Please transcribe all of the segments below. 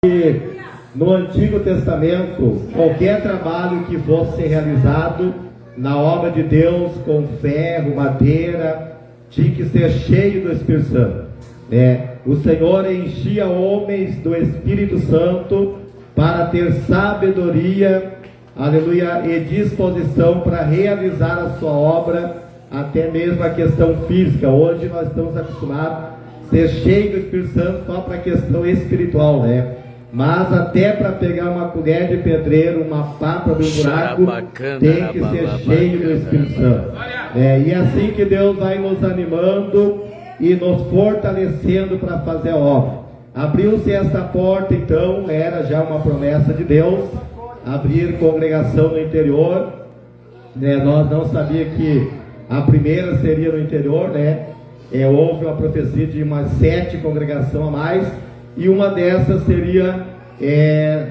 No Antigo Testamento, qualquer trabalho que fosse realizado na obra de Deus com ferro, madeira, tinha que ser cheio do Espírito Santo, né? O Senhor enchia homens do Espírito Santo para ter sabedoria, aleluia, e disposição para realizar a sua obra, até mesmo a questão física. Hoje nós estamos acostumados a ser cheio do Espírito Santo só para a questão espiritual, né? Mas até para pegar uma colher de pedreiro, uma pá para abrir um buraco, tem que ser cheio do Espírito Santo. E é assim que Deus vai nos animando e nos fortalecendo para fazer a obra. Abriu-se esta porta, então, era já uma promessa de Deus, abrir congregação no interior, né? Nós não sabíamos que a primeira seria no interior, né? Houve uma profecia de umas 7 congregações a mais, e uma dessas seria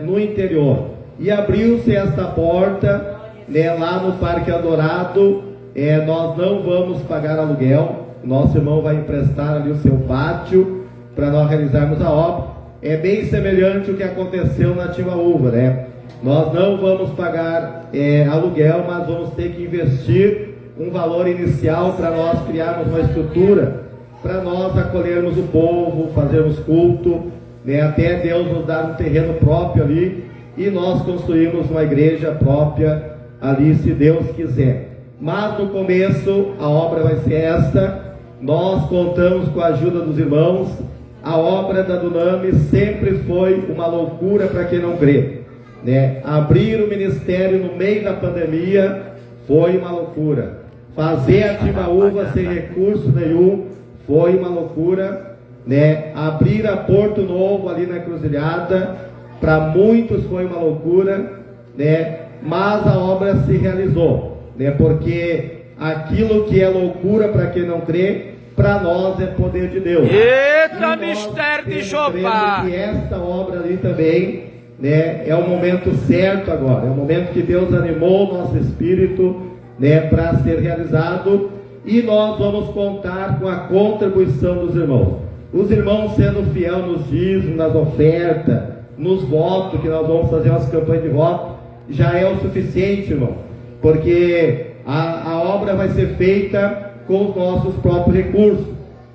no interior. E abriu-se esta porta, né, lá no Parque Adorado. Nós não vamos pagar aluguel, nosso irmão vai emprestar ali o seu pátio para nós realizarmos a obra. É bem semelhante ao que aconteceu na Timbaúva, né? Nós não vamos pagar aluguel, mas vamos ter que investir um valor inicial para nós criarmos uma estrutura, para nós acolhermos o povo, fazermos culto, né, até Deus nos dar um terreno próprio ali e nós construímos uma igreja própria ali, se Deus quiser. Mas no começo a obra vai ser esta. Nós contamos com a ajuda dos irmãos. A obra da Duname sempre foi uma loucura para quem não crê, né? Abrir o ministério no meio da pandemia foi uma loucura. Fazer a Timbaúva sem recurso nenhum foi uma loucura, né? Abrir a Porto Novo ali na Encruzilhada, para muitos foi uma loucura, né? Mas a obra se realizou, né? Porque aquilo que é loucura para quem não crê, para nós é poder de Deus. Eita, mistério de Jopá! E esta obra ali também, né? É o momento certo agora, é o momento que Deus animou o nosso espírito, né, para ser realizado, e nós vamos contar com a contribuição dos irmãos. Os irmãos sendo fiel nos dízimos, nas ofertas, nos votos, que nós vamos fazer umas campanhas de voto, já é o suficiente, irmão, porque a obra vai ser feita com os nossos próprios recursos,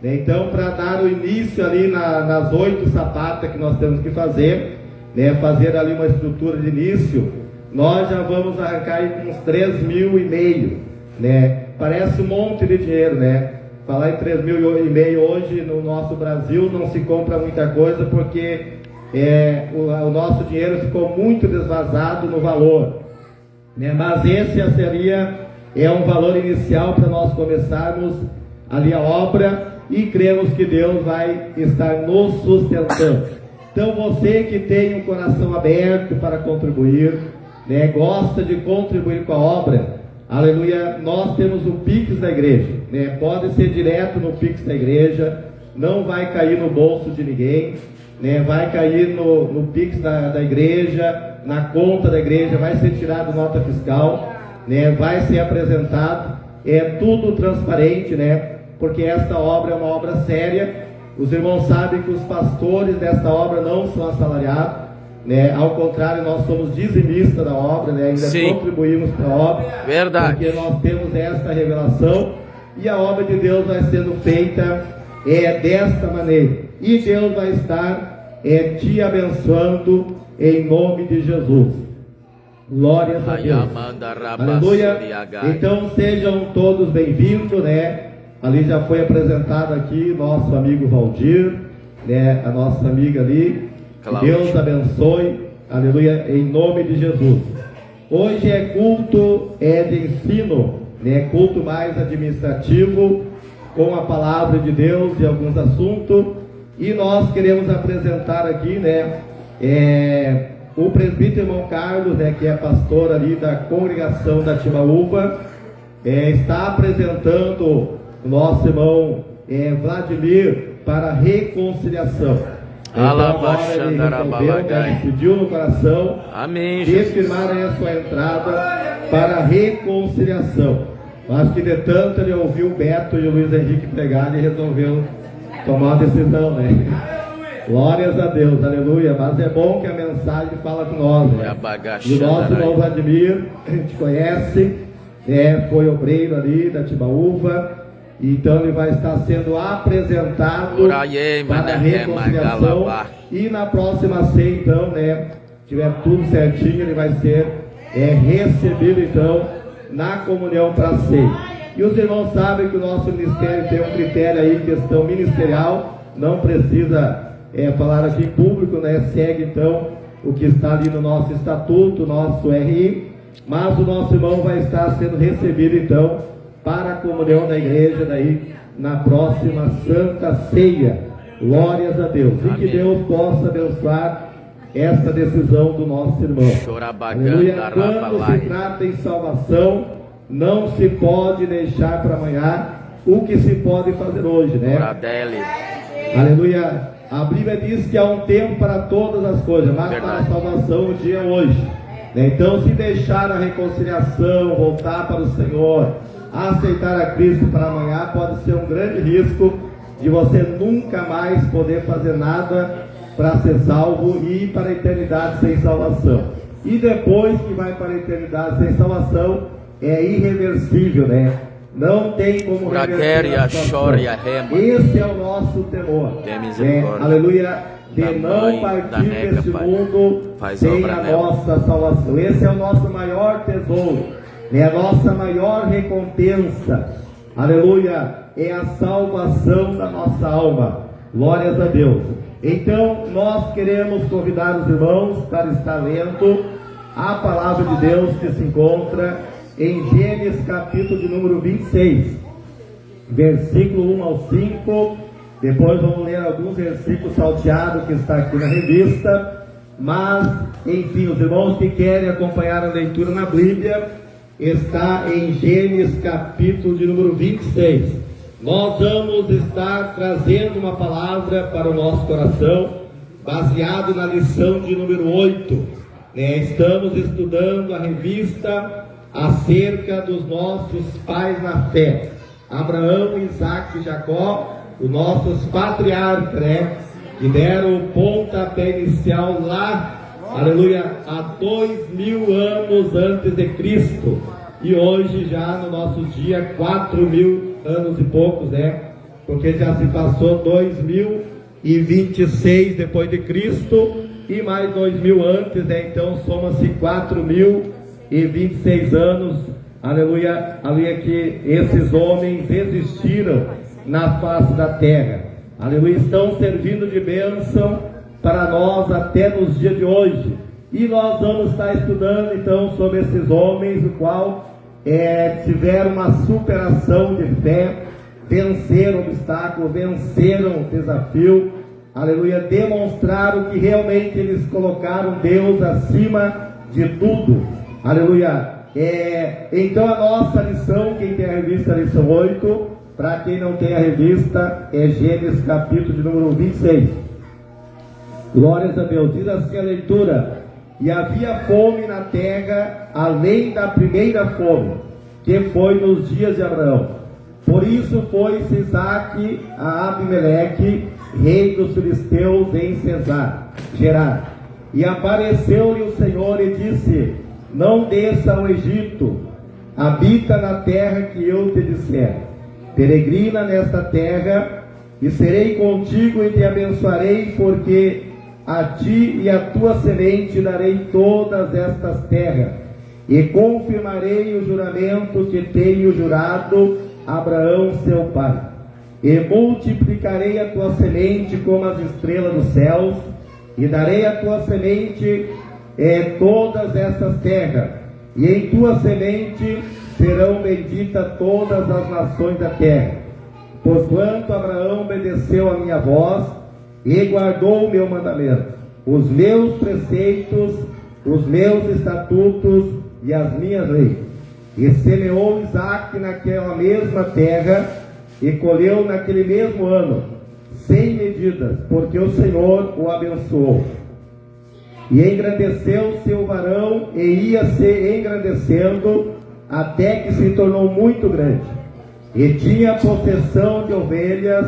né? Então, para dar o início ali nas 8 sapatas que nós temos que fazer, né, fazer ali uma estrutura de início, nós já vamos arrancar aí com uns 3,5 mil, né? Parece um monte de dinheiro, né? Falar em 3,5 mil hoje no nosso Brasil não se compra muita coisa, porque o nosso dinheiro ficou muito desvazado no valor, né? Mas esse seria um valor inicial para nós começarmos ali a obra, e cremos que Deus vai estar nos sustentando. Então você que tem um coração aberto para contribuir, né, gosta de contribuir com a obra, aleluia, nós temos o Pix da igreja, né? Pode ser direto no Pix da igreja, não vai cair no bolso de ninguém, né? Vai cair no Pix da igreja, na conta da igreja, vai ser tirado nota fiscal, né? Vai ser apresentado, tudo transparente, né? Porque esta obra é uma obra séria. Os irmãos sabem que os pastores desta obra não são assalariados, né? Ao contrário, nós somos dizimistas da obra, né? Ainda contribuímos para a obra. Verdade. Porque nós temos esta revelação, e a obra de Deus vai sendo feita desta maneira. E Deus vai estar te abençoando em nome de Jesus. Glórias a Deus. Aleluia. Então sejam todos bem-vindos, né? Ali já foi apresentado aqui nosso amigo Valdir, né? A nossa amiga ali. Deus abençoe, aleluia, em nome de Jesus. Hoje é culto de ensino, né? Culto mais administrativo, com a palavra de Deus e alguns assuntos. E nós queremos apresentar aqui, né, o presbítero irmão Carlos, né, que é pastor ali da congregação da Timbaúva, está apresentando o nosso irmão Vladimir para reconciliação. Então agora ele resolveu, né, pediu no coração, amém, de firmar a sua entrada para a reconciliação. Acho que de tanto ele ouviu o Beto e o Luiz Henrique pregar, ele resolveu tomar uma decisão, né? Glórias a Deus, aleluia. Mas é bom que a mensagem fala com nós, né? E o nosso irmão Vladimir, a gente conhece, foi obreiro ali da Tibaúva, então ele vai estar sendo apresentado para a reconciliação. E na próxima ceia, então, né, tiver tudo certinho, ele vai ser recebido, então, na comunhão para a ceia. E os irmãos sabem que o nosso ministério tem um critério aí, questão ministerial, não precisa falar aqui em público, né? Segue então o que está ali no nosso estatuto, nosso RI, mas o nosso irmão vai estar sendo recebido então para a comunhão da igreja daí na próxima Santa Ceia. Glórias a Deus. Amém. E que Deus possa abençoar essa decisão do nosso irmão. Aleluia. Quando se trata em salvação, não se pode deixar para amanhã o que se pode fazer hoje, né? Aleluia. A Bíblia diz que há um tempo para todas as coisas, mas para a salvação o dia é hoje. Então, se deixar a reconciliação, voltar para o Senhor, aceitar a Cristo para amanhã, pode ser um grande risco de você nunca mais poder fazer nada para ser salvo e ir para a eternidade sem salvação. E depois que vai para a eternidade sem salvação, é irreversível, né? Não tem como reverter a situação. Esse é o nosso temor. Aleluia. De não partir deste mundo sem a nossa salvação. Esse é o nosso maior tesouro. É a nossa maior recompensa. Aleluia. É a salvação da nossa alma. Glórias a Deus. Então, nós queremos convidar os irmãos para estar lendo a palavra de Deus que se encontra em Gênesis capítulo de número 26, versículo 1 ao 5. Depois vamos ler alguns versículos salteados que está aqui na revista. Mas, enfim, os irmãos que querem acompanhar a leitura na Bíblia, está em Gênesis capítulo de número 26. Nós vamos estar trazendo uma palavra para o nosso coração, baseado na lição de número 8. Estamos estudando a revista acerca dos nossos pais na fé, Abraão, Isaac e Jacó, os nossos patriarcas, que deram o pontapé inicial lá, aleluia, há 2000 anos antes de Cristo, e hoje já no nosso dia 4000 anos e poucos, porque já se passou 2026 depois de Cristo, e mais 2000 antes, então soma-se 4026 anos, aleluia, aleluia, que esses homens existiram na face da terra, aleluia, estão servindo de bênção para nós até nos dias de hoje. E nós vamos estar estudando então sobre esses homens, o qual tiveram uma superação de fé, venceram obstáculos, venceram o desafio, aleluia, demonstraram que realmente eles colocaram Deus acima de tudo. Aleluia. Então a nossa lição, quem tem a revista, a lição 8, para quem não tem a revista, é Gênesis capítulo de número 26. Glórias a Deus. Diz assim a leitura: e havia fome na terra, além da primeira fome, que foi nos dias de Abraão. Por isso foi-se Isaque a Abimeleque, rei dos filisteus, em Gerar. E apareceu-lhe o Senhor e disse: não desça ao Egito, habita na terra que eu te disser. Peregrina nesta terra, e serei contigo e te abençoarei, porque a ti e a tua semente darei todas estas terras, e confirmarei o juramento que tenho jurado a Abraão seu pai. E multiplicarei a tua semente como as estrelas dos céus, e darei a tua semente todas estas terras, e em tua semente serão benditas todas as nações da terra. Porquanto Abraão obedeceu a minha voz e guardou o meu mandamento, os meus preceitos, os meus estatutos e as minhas leis. E semeou Isaque naquela mesma terra e colheu naquele mesmo ano, sem medidas, porque o Senhor o abençoou. E engrandeceu-se o varão, e ia se engrandecendo, até que se tornou muito grande. E tinha possessão de ovelhas,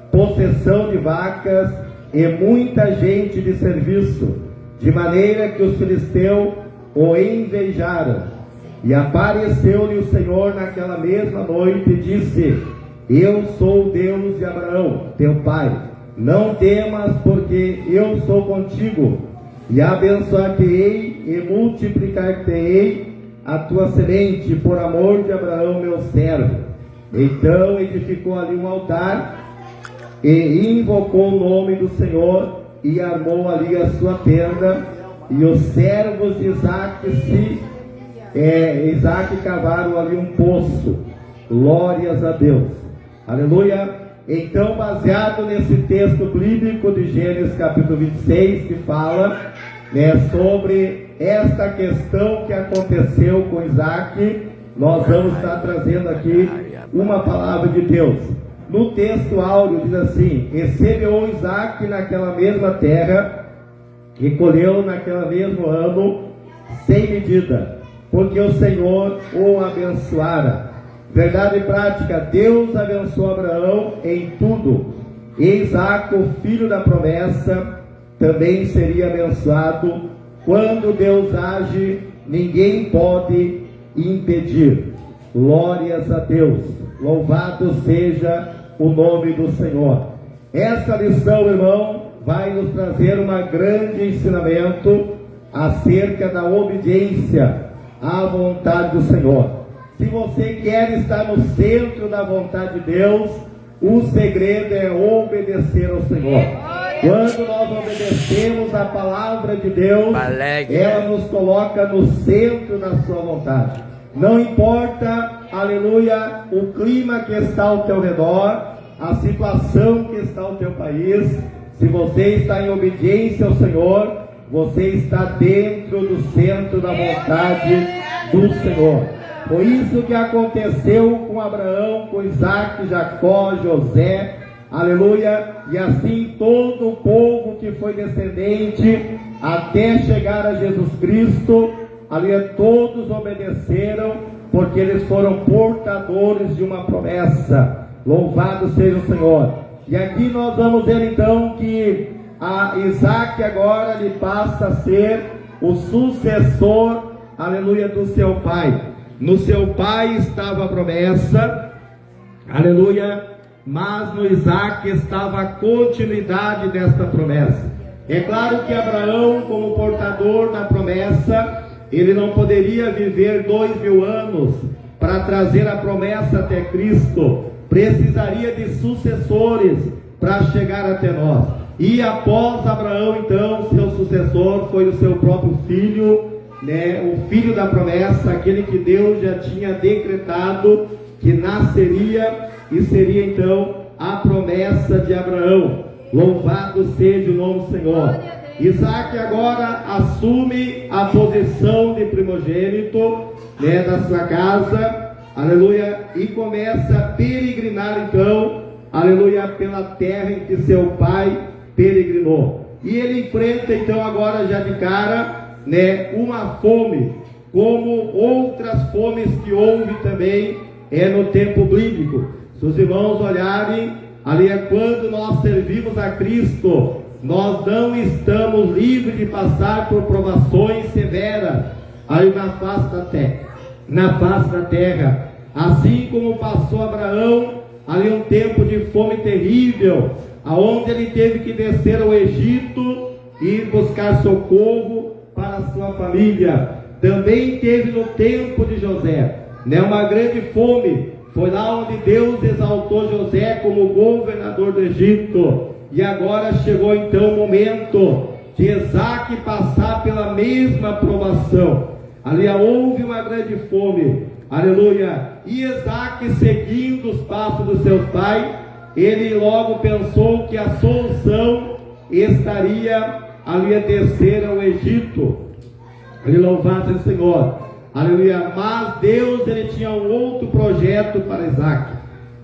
possessão de vacas, e muita gente de serviço, de maneira que os filisteus o invejaram. E apareceu-lhe o Senhor naquela mesma noite e disse: eu sou o Deus de Abraão, teu pai. Não temas, porque eu sou contigo, e abençoar-te-ei e multiplicar-te-ei a tua semente, por amor de Abraão, meu servo. Então edificou ali um altar e invocou o nome do Senhor e armou ali a sua tenda. E os servos de Isaac cavaram ali um poço. Glórias a Deus. Aleluia. Então, baseado nesse texto bíblico de Gênesis capítulo 26, que fala, sobre esta questão que aconteceu com Isaac, nós vamos estar trazendo aqui uma palavra de Deus. No texto áureo diz assim: e semeou Isaac naquela mesma terra, e colheu naquele mesmo ano sem medida, porque o Senhor o abençoara. Verdade e prática, Deus abençoou Abraão em tudo. E Isaac, o filho da promessa, também seria abençoado. Quando Deus age, ninguém pode impedir. Glórias a Deus. Louvado seja o nome do Senhor. Essa lição, irmão, vai nos trazer um grande ensinamento acerca da obediência à vontade do Senhor. Se você quer estar no centro da vontade de Deus, o segredo é obedecer ao Senhor. Quando nós obedecemos a palavra de Deus, ela nos coloca no centro da sua vontade. Não importa, aleluia, o clima que está ao teu redor, a situação que está ao teu país, se você está em obediência ao Senhor, você está dentro do centro da vontade do Senhor. Foi isso que aconteceu com Abraão, com Isaac, Jacó, José, aleluia, e assim todo o povo que foi descendente até chegar a Jesus Cristo, aleluia, todos obedeceram, porque eles foram portadores de uma promessa. Louvado seja o Senhor. E aqui nós vamos ver então que a Isaac agora lhe passa a ser o sucessor, aleluia, do seu pai. No seu pai estava a promessa, aleluia, mas no Isaac estava a continuidade desta promessa. É claro que Abraão, como portador da promessa, ele não poderia viver 2000 anos para trazer a promessa até Cristo. Precisaria de sucessores para chegar até nós. E após Abraão, então, seu sucessor foi o seu próprio filho, o filho da promessa, aquele que Deus já tinha decretado que nasceria e seria então a promessa de Abraão. Louvado seja o nome do Senhor. Isaac agora assume a posição de primogênito da sua casa, aleluia, e começa a peregrinar então, aleluia, pela terra em que seu pai peregrinou. E ele enfrenta então agora já de cara uma fome, como outras fomes que houve também no tempo bíblico. Se os irmãos olharem, ali é quando nós servimos a Cristo, nós não estamos livres de passar por provações severas aí na face da terra, assim como passou Abraão ali um tempo de fome terrível, aonde ele teve que descer ao Egito e buscar socorro para a sua família. Também teve no tempo de José, uma grande fome. Foi lá onde Deus exaltou José como governador do Egito. E agora chegou então o momento de Isaac passar pela mesma provação. Ali houve uma grande fome, aleluia. E Isaac, seguindo os passos dos seus pais, ele logo pensou que a solução estaria ali a descer ao Egito. Ele louvado seja o Senhor, aleluia. Mas Deus, ele tinha um outro projeto para Isaac.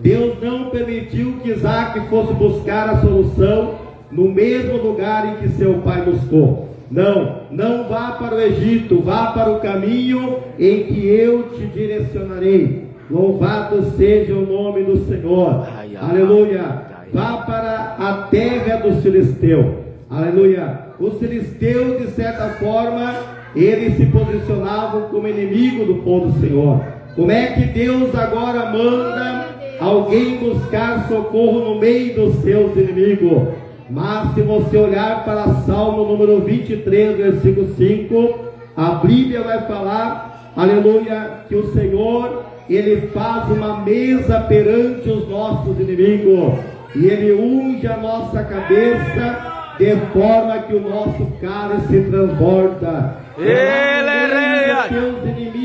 Deus não permitiu que Isaac fosse buscar a solução no mesmo lugar em que seu pai buscou. Não vá para o Egito, vá para o caminho em que eu te direcionarei. Louvado seja o nome do Senhor, aleluia. vá para a terra dos filisteus. Aleluia. Os filisteus, de certa forma, eles se posicionavam como inimigo do povo do Senhor. Como é que Deus agora manda alguém buscar socorro no meio dos seus inimigos? Mas se você olhar para Salmo número 23, versículo 5, a Bíblia vai falar, aleluia, que o Senhor, Ele faz uma mesa perante os nossos inimigos, e Ele unge a nossa cabeça, de forma que o nosso cálice se transborda. É no meio dos teus inimigos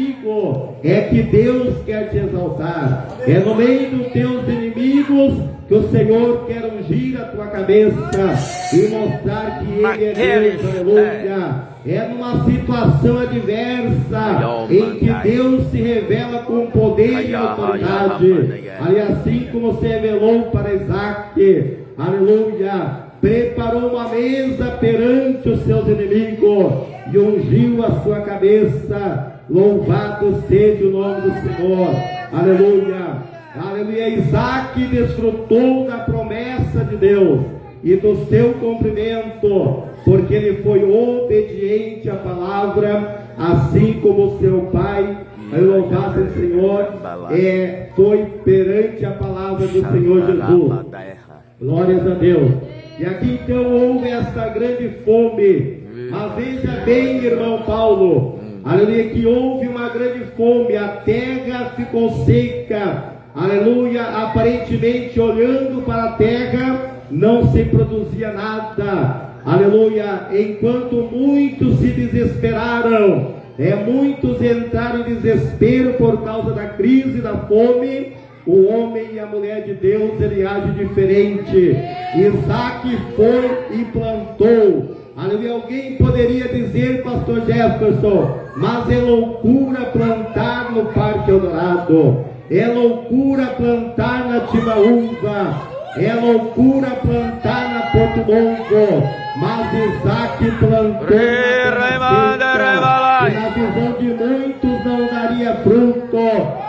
é que Deus quer te exaltar. É no meio dos teus inimigos que o Senhor quer ungir a tua cabeça e mostrar que Ele é Deus. Aleluia. É numa situação adversa em que Deus se revela com poder e autoridade. Ali assim como se revelou para Isaac. Aleluia. Preparou uma mesa perante os seus inimigos e ungiu a sua cabeça. Louvado seja o nome do Senhor. Aleluia. Aleluia. Isaac desfrutou da promessa de Deus e do seu cumprimento, porque ele foi obediente à palavra, assim como seu pai. Louvado o Senhor, foi perante a palavra do Senhor Jesus. Glórias a Deus. E aqui então houve essa grande fome. Mas veja bem, irmão Paulo, aleluia, que houve uma grande fome, a terra ficou seca, aleluia, aparentemente olhando para a terra, não se produzia nada, aleluia, enquanto muitos se desesperaram, muitos entraram em desespero por causa da crise, da fome. O homem e a mulher de Deus, ele age diferente. Isaac foi e plantou. Aleluia. Alguém poderia dizer, pastor Jefferson, mas é loucura plantar no Parque Eldorado, é loucura plantar na Timbaúba, é loucura plantar na Porto Longo. Mas Isaac plantou e na visão de muitos não daria fruto,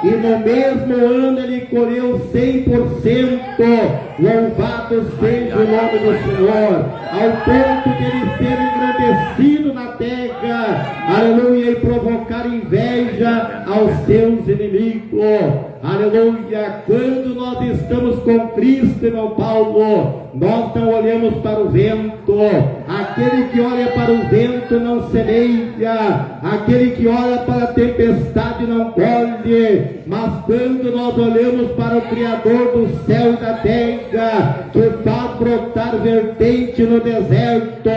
e no mesmo ano ele colheu 100%. Louvado seja o nome do Senhor, ao ponto de ele ser engrandecido na terra, aleluia, e provocar inveja aos seus inimigos. Aleluia. Quando nós estamos com Cristo, irmão Paulo, nós não olhamos para o vento. Aquele que olha para o vento não semeia, aquele que olha para a tempestade não colhe. Mas quando nós olhamos para o Criador do céu e da terra, que faz brotar vertente no deserto,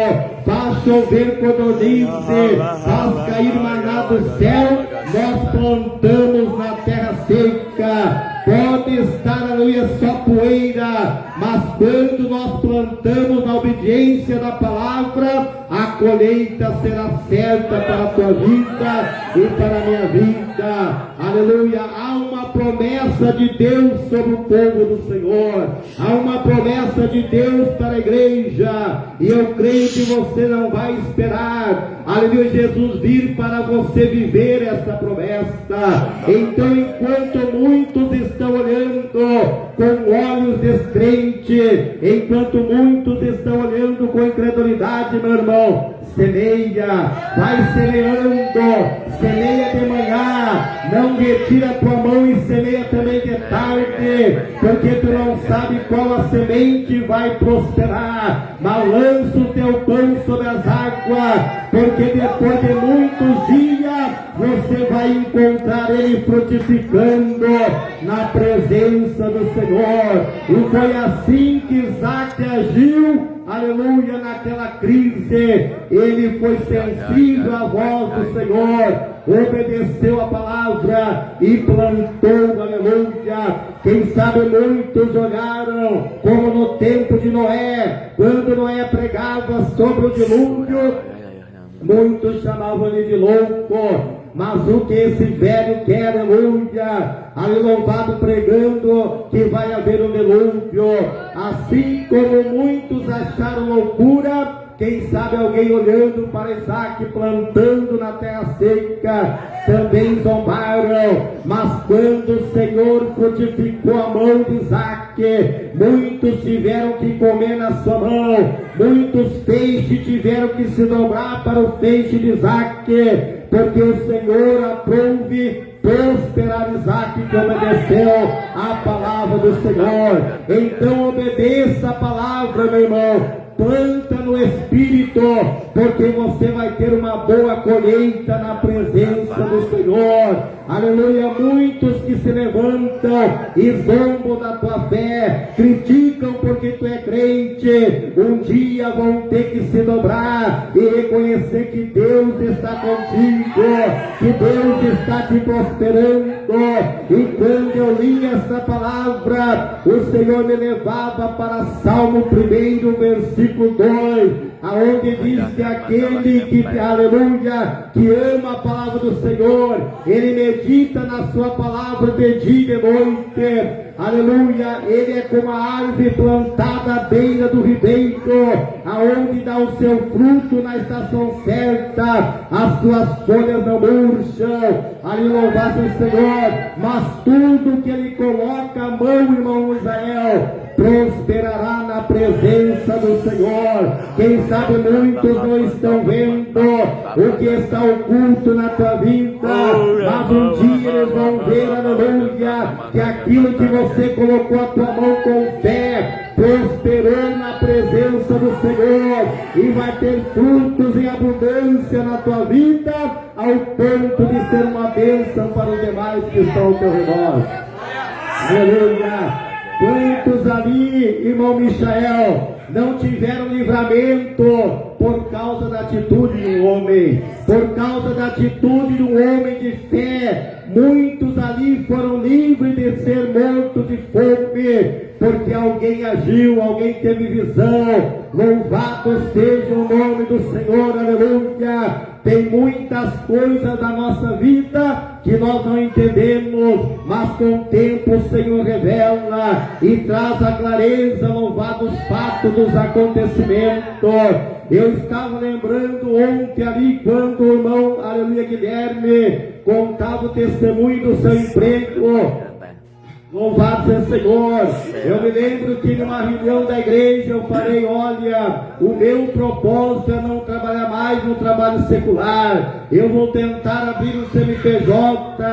faz chover codornize, faz cair maná do céu, nós plantamos na terra seca. Pode estar, aleluia, só poeira, mas quando nós plantamos na obediência da palavra, a colheita será certa para a tua vida e para a minha vida. Aleluia. Há uma promessa de Deus sobre o povo do Senhor, há uma promessa de Deus para a igreja, e eu creio que você não vai esperar, aleluia, Jesus vir para você viver essa promessa. Então, enquanto muitos estão olhando com olhos descrentes, enquanto muitos estão olhando com incredulidade, meu irmão, semeia, vai semeando, semeia de manhã, não retira a tua mão e semeia também de tarde, porque tu não sabe qual a semente vai prosperar. Mas lança o teu pão sobre as águas, porque depois de muitos dias você vai encontrar ele frutificando na presença do Senhor. E foi assim que Isaac agiu, aleluia, naquela crise. Ele foi sensível à voz do Senhor, obedeceu a palavra e plantou, aleluia. Quem sabe muitos olharam como no tempo de Noé, quando Noé pregava sobre o dilúvio, muitos chamavam ele de louco. Mas o que esse velho quer, aleluia, ali louvado, pregando que vai haver um dilúvio. Assim como muitos acharam loucura, quem sabe alguém olhando para Isaac plantando na terra seca, também zombaram. Mas quando o Senhor frutificou a mão de Isaac, muitos tiveram que comer na sua mão, muitos peixes tiveram que se dobrar para o peixe de Isaac, porque o Senhor aprove prosperar Isaac, que obedeceu a palavra do Senhor. Então obedeça a palavra, meu irmão. Planta no Espírito, porque você vai ter uma boa colheita na presença do Senhor. Aleluia. Muitos que se levantam e zombam da tua fé, criticam porque tu é crente, um dia vão ter que se dobrar e reconhecer que Deus está contigo, que Deus está te prosperando. E quando eu li essa palavra, o Senhor me levava para Salmo 1, versículo 2, aonde diz que aquele que, aleluia, que ama a palavra do Senhor, ele medita na sua palavra de dia e de noite, aleluia, ele é como a árvore plantada à beira do ribeiro, aonde dá o seu fruto na estação certa, as suas folhas não murcham, ali louvado o Senhor, mas tudo que ele coloca a mão, irmão Israel, prosperará na presença do Senhor. Quem sabe muitos não estão vendo o que está oculto na tua vida, mas um dia eles vão ver, aleluia, que aquilo que você colocou a tua mão com fé prosperou na presença do Senhor e vai ter frutos em abundância na tua vida, ao ponto de ser uma bênção para os demais que estão ao teu redor. Aleluia. Quantos ali, irmão Michael, não tiveram livramento por causa da atitude de um homem, por causa da atitude de um homem de fé? Muitos ali foram livres de ser mortos de fome, porque alguém agiu, alguém teve visão. Louvado seja o nome do Senhor, aleluia. Tem muitas coisas da nossa vida que nós não entendemos, mas com o tempo o Senhor revela e traz a clareza, louvado os fatos dos acontecimentos. Eu estava lembrando ontem ali, quando o irmão, aleluia, Guilherme, contava o testemunho do seu emprego. Louvado seja o Senhor. Eu me lembro que numa reunião da igreja eu falei, olha, o meu propósito é não trabalhar mais no trabalho secular, eu vou tentar abrir um CNPJ,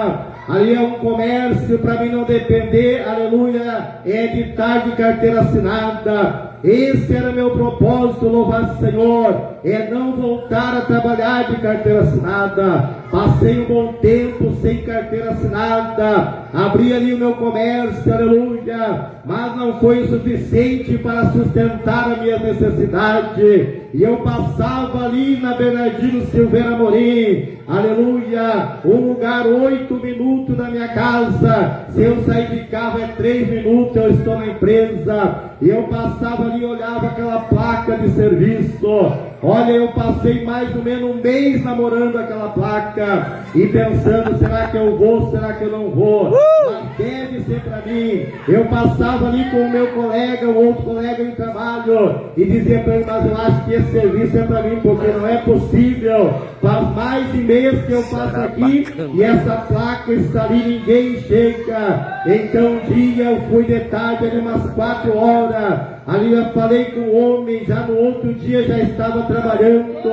ali é um comércio para mim não depender, aleluia, é editar de carteira assinada. Esse era meu propósito, louvado Senhor, é não voltar a trabalhar de carteira assinada. Passei um bom tempo sem carteira assinada, abri ali o meu comércio, aleluia, mas não foi o suficiente para sustentar a minha necessidade. E eu passava ali na Bernardino Silveira Amorim, aleluia, um lugar 8 minutos da minha casa. Se eu sair de carro é 3 minutos, eu estou na empresa. E eu passava ali e olhava aquela placa de serviço. Olha, eu passei mais ou menos um mês namorando aquela placa e pensando, será que eu vou, será que eu não vou? Mas deve ser para mim. Eu passava ali com o meu colega, um outro colega de trabalho, e dizia para ele, mas eu acho que esse serviço é para mim, porque não é possível. Faz mais de mês que eu passo aqui e essa placa está ali, ninguém chega. Então um dia eu fui de tarde, ali umas 4 horas. Ali eu falei com o homem, já no outro dia já estava trabalhando,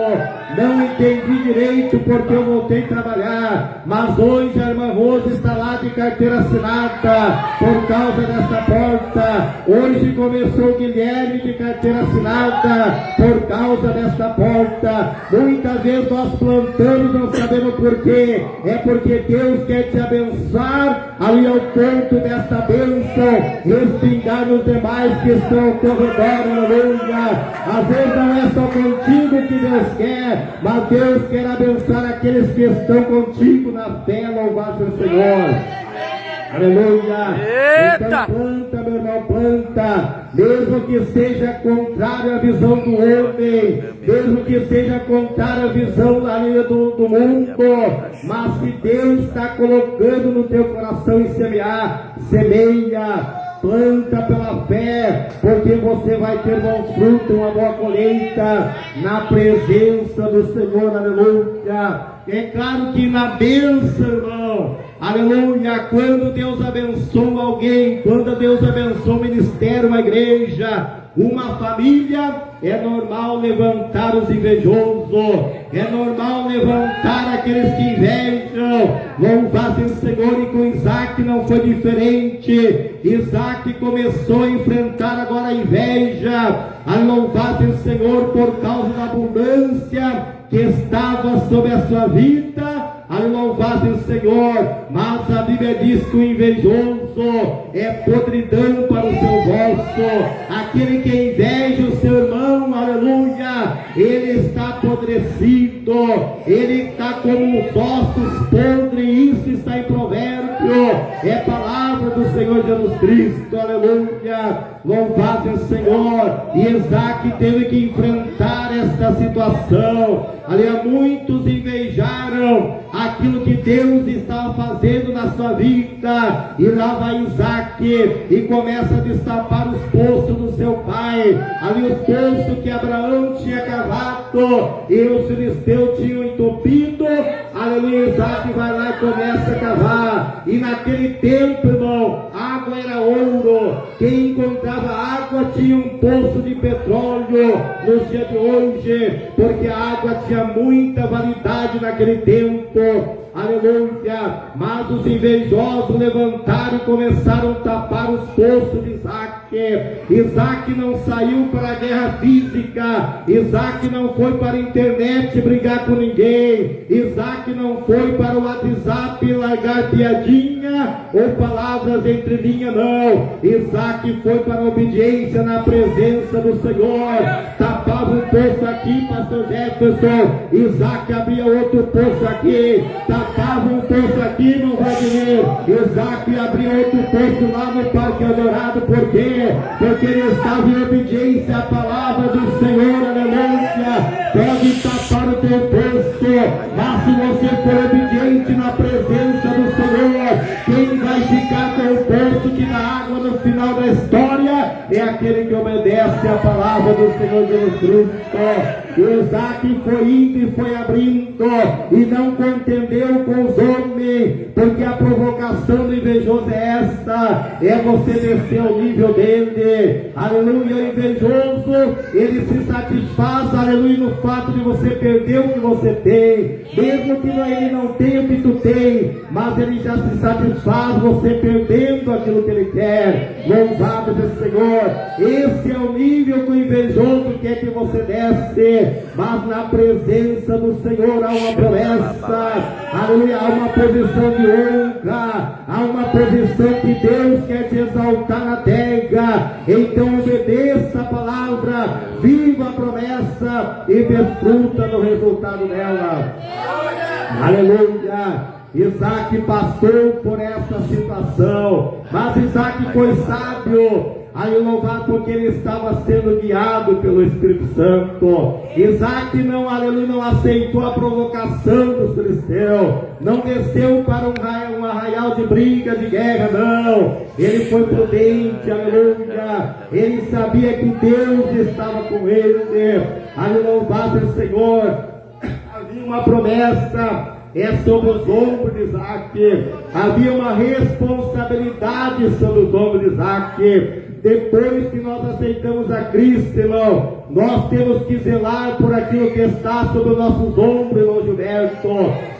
não entendi direito porque eu voltei a trabalhar, mas hoje a irmã Rosa está lá de carteira assinada, por causa dessa porta. Hoje começou o Guilherme de carteira assinada, por causa dessa porta. Muitas vezes nós plantamos, não sabemos porquê, é porque Deus quer te abençoar, ali ao ponto dessa bênção, respingar nos demais que estão ao teu redor, aleluia. Às vezes não é só contigo que Deus quer, mas Deus quer abençoar aqueles que estão contigo na fé, louvado seja o Senhor. Aleluia. Então planta, meu irmão, planta, mesmo que seja contrário à visão do homem, mesmo que seja contrário à visão do mundo, mas se Deus está colocando no teu coração e semear, semeia. planta pela fé, porque você vai ter bons frutos, uma boa colheita na presença do Senhor, aleluia. É claro que na bênção, irmão, aleluia, quando Deus abençoa alguém, quando Deus abençoa o ministério, uma igreja, uma família, é normal levantar os invejosos, é normal levantar aqueles que invejam. Louvado o Senhor. E com Isaac não foi diferente. Isaac começou a enfrentar agora a inveja. Louvado o Senhor por causa da abundância que estava sobre a sua vida. Louvado o Senhor. Mas a Bíblia diz que o invejoso é podridão para o seu rosto. Aquele que inveja o seu irmão, aleluia, ele está apodrecido, ele está como os ossos podres. Isso está em Provérbio, é palavra do Senhor Jesus Cristo, aleluia. Louvado o Senhor. E Isaac teve que enfrentar esta situação. Ali muitos invejaram aquilo que Deus estava fazendo na sua vida, e lá vai Isaac e começa a destapar os poços do seu pai, ali os poços que Abraão tinha cavado e os filisteus tinham entupido. Aleluia. Isaac vai lá e começa a cavar, e naquele tempo, irmão, água era ouro. Quem encontrava água tinha um poço de petróleo nos dias de hoje, porque a água tinha muita validade naquele tempo. Aleluia. Mas os invejosos levantaram e começaram a tapar os poços de Isaac. Isaac não saiu para a guerra física. Isaac não foi para a internet brigar com ninguém. Isaac não foi para o WhatsApp largar piadinha ou palavras entre linhas, não. Isaac foi para a obediência na presença do Senhor. Tapava um poço aqui, pastor Jefferson, Isaac abria outro poço aqui. Tapava um poço aqui, irmão Vladimir, Isaac abria outro poço lá no Parque Eldorado. Por quê? Porque ele estava em obediência à palavra do Senhor, aleluia. Pode tapar o teu poço, mas se você for obediente na presença do Senhor, quem vai ficar com o poço que dá água no final da história é aquele que obedece à palavra do Senhor Jesus Cristo. Isaac foi indo e foi abrindo, e não contendeu com os homens, porque a provocação do invejoso é esta, é você descer ao nível dele. Aleluia. O invejoso, ele se satisfaz, aleluia, no fato de você perder o que você tem, mesmo que ele não tenha o que tu tem, mas ele já se satisfaz você perdendo aquilo que ele quer. Louvado seja o Senhor. Esse é o nível que o invejoso quer que você desce. Mas na presença do Senhor há uma promessa, aleluia, há uma posição de honra, há uma posição que Deus quer te exaltar na terra. Então obedeça a palavra, viva a promessa e desfruta do resultado dela. Aleluia. Isaac passou por essa situação, mas Isaac foi sábio. Aí louvado, porque ele estava sendo guiado pelo Espírito Santo. Isaac não, aleluia, não aceitou a provocação dos filisteus, não desceu para um arraial de briga, de guerra, não. Ele foi prudente, aleluia. Ele sabia que Deus estava com ele. Aleluia, louvado o Senhor. Havia uma promessa, é sobre os ombros de Isaac. Havia uma responsabilidade sobre os ombros de Isaac. Depois que nós aceitamos a Cristo, irmão, nós temos que zelar por aquilo que está sobre os nossos ombros, irmão Gilberto.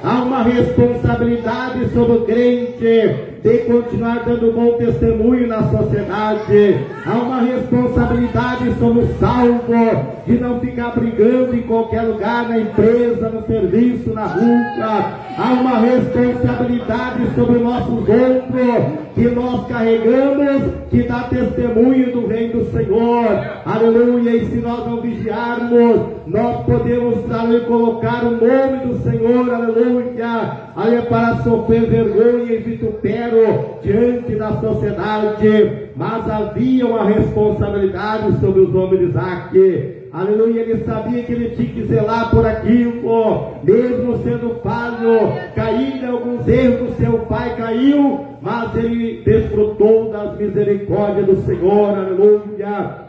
Há uma responsabilidade sobre o crente de continuar dando bom testemunho na sociedade. Há uma responsabilidade sobre o salvo de não ficar brigando em qualquer lugar, na empresa, no serviço, na rua. Há uma responsabilidade sobre nossos ombros que nós carregamos, que dá testemunho do reino do Senhor. Aleluia. E se nós não vigiarmos, nós podemos colocar o nome do Senhor, aleluia, para sofrer vergonha e vitupério diante da sociedade. Mas havia uma responsabilidade sobre os homens de Isaac. aleluia, ele sabia que ele tinha que zelar por aquilo, mesmo sendo falho, caindo em alguns erros do seu pai, caiu, mas ele desfrutou das misericórdias do Senhor, aleluia.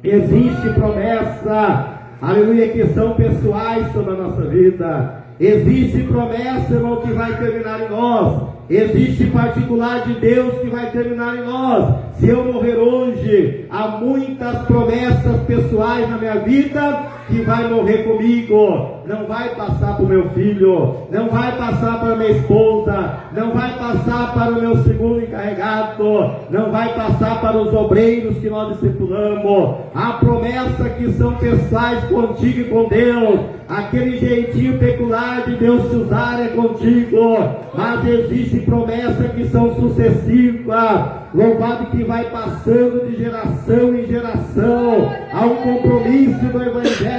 Existe promessa, aleluia, que são pessoais sobre a nossa vida. Existe promessa, irmão, que vai terminar em nós. Existe particular de Deus que vai terminar em nós. Se eu morrer hoje, há muitas promessas pessoais na minha vida que vai morrer comigo. Não vai passar para o meu filho, não vai passar para a minha esposa, não vai passar para o meu segundo encarregado, não vai passar para os obreiros que nós discipulamos. Há promessas que são pessoais contigo e com Deus. Aquele jeitinho peculiar de Deus te usar é contigo, mas existe promessas que são sucessivas, louvado, que vai passando de geração em geração. Há um compromisso do Evangelho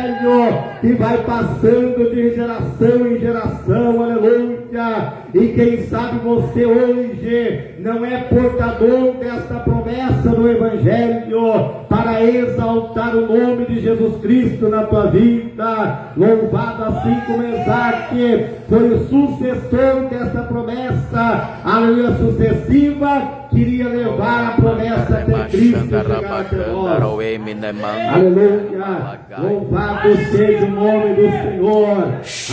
que vai passando de geração em geração, aleluia. E quem sabe você hoje não é portador desta promessa do Evangelho para exaltar o nome de Jesus Cristo na tua vida. Louvado, assim como Isaac foi o sucessor dessa promessa, aleluia, sucessiva, queria levar a promessa até Cristo chegar até nós. Aleluia, louvado seja o nome do Senhor.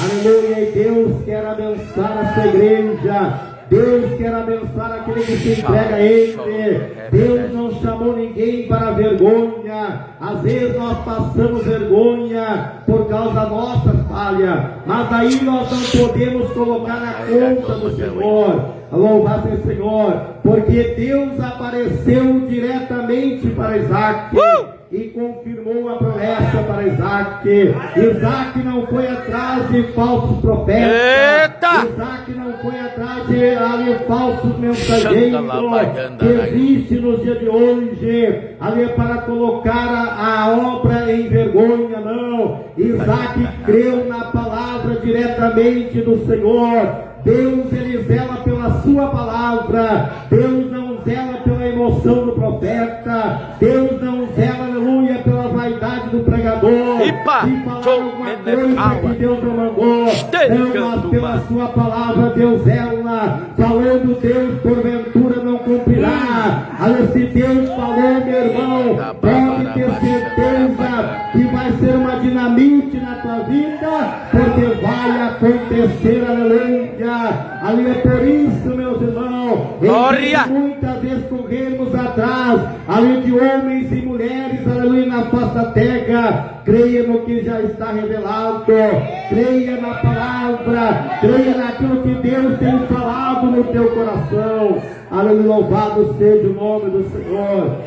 Aleluia, e Deus quer abençoar a sua igreja. Deus quer abençoar aquele que se entrega a Ele. Deus não chamou ninguém para vergonha. Às vezes nós passamos vergonha por causa da nossa falha, mas aí nós não podemos colocar na conta do Senhor. Louvado seja o Senhor, porque Deus apareceu diretamente para Isaac e confirmou a promessa para Isaac. Isaac não foi atrás de falsos profetas. Eita! Isaac não foi atrás de falsos mensageiros que existe nos dias de hoje, ali para colocar a obra em vergonha, não. Isaac creu na palavra diretamente do Senhor. Deus, ele zela pela sua palavra. Deus não zela pela emoção do profeta. Deus não zela, aleluia, pela vaidade do pregador. E falar alguma coisa que Deus não mandou. Não, mas pela sua palavra Deus zela. Falando Deus, porventura não cumprirá. Olha, se Deus falou, meu irmão, pode ter certeza que vai ser uma dinamite na tua vida, porque vai acontecer, aleluia. Ali é por isso, meus irmãos, muitas vezes corremos atrás, ali de homens e mulheres, aleluia, na face da terra. Creia no que já está revelado, creia na palavra, creia naquilo que Deus tem falado no teu coração. Aleluia, louvado seja o nome do Senhor.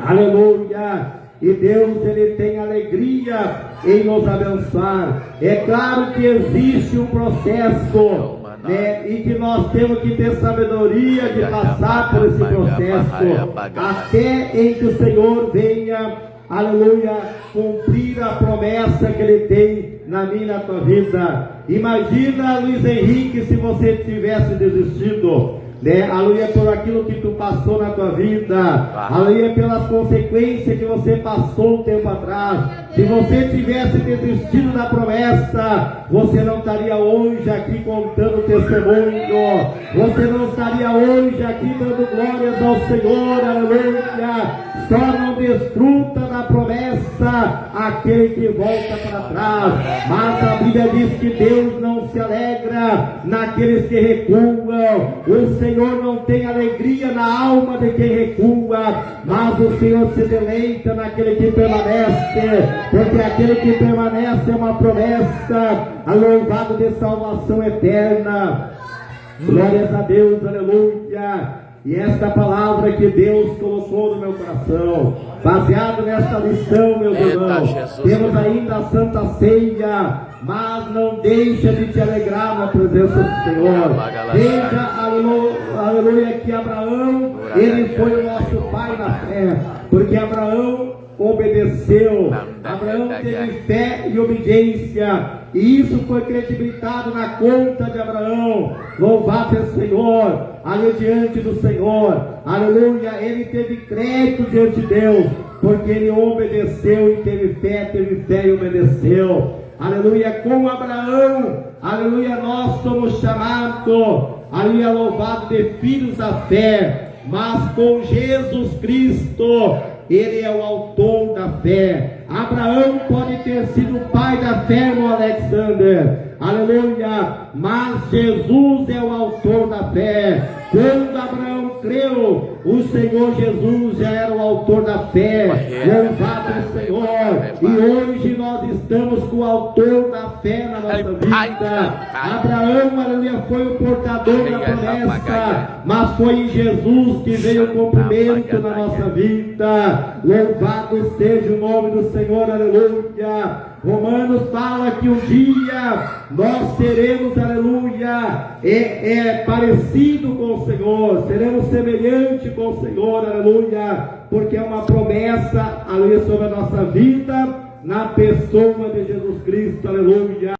Aleluia. E Deus, ele tem alegria em nos abençoar. É claro que existe um processo, né, e que nós temos que ter sabedoria de passar por esse processo até em que o Senhor venha, aleluia, cumprir a promessa que ele tem na minha e na tua vida. Imagina, Luiz Henrique, se você tivesse desistido, né? Aleluia, por aquilo que tu passou na tua vida, aleluia, pelas consequências que você passou um tempo atrás. Se você tivesse desistido da promessa, você não estaria hoje aqui contando testemunho, você não estaria hoje aqui dando glórias ao Senhor, aleluia. Só não desfruta da promessa aquele que volta para trás, mas a Bíblia diz que Deus não se alegra naqueles que recuam. O Senhor não tem alegria na alma de quem recua, mas o Senhor se deleita naquele que permanece, porque aquele que permanece é uma promessa, louvado de salvação eterna. Glórias a Deus, aleluia. E esta palavra que Deus colocou no meu coração, baseado nesta lição, meus irmãos, temos ainda a Santa Ceia, mas não deixa de te alegrar na presença do Senhor. Veja, aleluia, que Abraão, ele foi o nosso pai na fé, porque Abraão obedeceu, Abraão teve fé e obediência, e isso foi credibilizado na conta de Abraão. Louvado seja o Senhor, ali diante do Senhor, aleluia, ele teve crédito diante de Deus, porque ele obedeceu e teve fé e obedeceu. Aleluia, com Abraão, aleluia, nós somos chamados, aleluia, louvado de filhos da fé, mas com Jesus Cristo, ele é o autor da fé. Abraão pode ter sido pai da fé, irmão Alexander, aleluia, mas Jesus é o autor da fé. Quando Abraão creu, o Senhor Jesus já era o autor da fé. Louvado o Senhor. E hoje nós estamos com o autor da fé na nossa vida. Abraão, aleluia, foi o portador da promessa, mas foi em Jesus que veio o cumprimento na nossa vida. Louvado seja o nome do Senhor, aleluia. Romanos fala que um dia nós seremos, aleluia, parecido com o Senhor, seremos semelhante com o Senhor, aleluia, porque é uma promessa, aleluia, sobre a nossa vida, na pessoa de Jesus Cristo, aleluia.